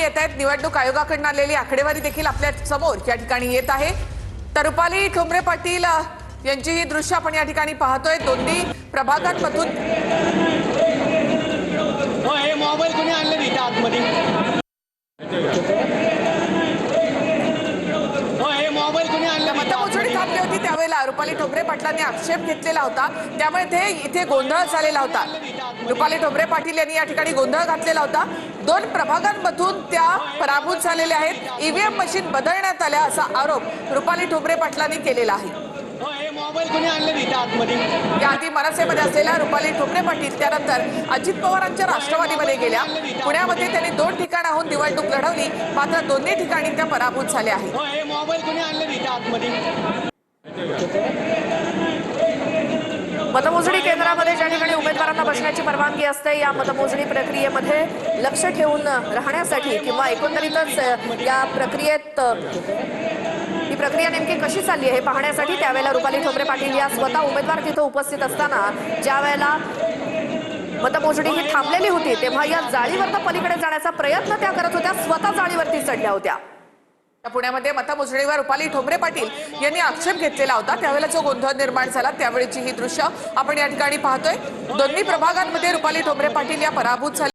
येत आहेत। निवडणूक आयोगाकडून आलेली आकडेवारी देखील आपल्या समोर या ठिकाणी येत आहे। तर रुपाली ठोंबरे पाटील यांची ही दृश्य आपण या ठिकाणी पाहतोय। दोन्ही प्रभागांमधून हे मोबाईल कोणी आणले तिथे आतमध्ये? हे मोबाईल कोणी आणले? मतमोजणी थांबली होती त्यावेळेला रुपाली ठोंबरे पाटलांनी आक्षेप घेतलेला होता, त्यामुळे इथे गोंधळ झालेला होता। रुपाली ठोंबरे पाटील यांनी या ठिकाणी गोंधळ घातलेला होता। दोन प्रभागांमधून त्या पराभूत झालेल्या आहेत। ईव्हीएम मशीन बदलण्यात आल्या असा आरोप रुपाली ठोंबरे पाटलांनी केलेला आहे। मोबाईल कोणी आणले तिथे आतमध्ये? याआधी मनसेमध्ये असलेल्या रुपाली ठोंबरे पाटील त्यानंतर अजित पवारांच्या राष्ट्रवादीमध्ये गेल्या। पुण्यामध्ये त्यांनी 2 ठिकाणाहून निवडणूक लढवली, मात्र दोन्ही ठिकाणी त्या पराभूत झाल्या आहेत। मोबाईल कोणी आणले तिथे आतमध्ये? मतमोजणी केंद्रामध्ये ज्या ठिकाणी उमेदवारांना बसण्याची परवानगी असते, या मतमोजणी प्रक्रियेमध्ये लक्ष ठेवून राहण्यासाठी किंवा एकंदरीतच या प्रक्रियेत ही प्रक्रिया नेमकी कशी चालली आहे हे पाहण्यासाठी त्यावेळेला रुपाली ठोंबरे पाटील या स्वतः उमेदवार तिथे उपस्थित असताना ज्या वेळेला मतमोजणी ही थांबलेली होती तेव्हा या जाळीवरनं पलीकडे जाण्याचा प्रयत्न त्या करत होत्या, स्वतः जाळीवरती चढल्या होत्या। पुण्यामध्ये मतमोजणीवर रुपाली ठोंबरे पाटील यांनी आक्षेप घेतलेला होता, त्यावेळेला जो गोंधळ निर्माण झाला त्यावेळेची ही दृश्य आपण या ठिकाणी पाहतोय। दोन्ही प्रभागांमध्ये रुपाली ठोंबरे पाटील या पराभूत झाल्या।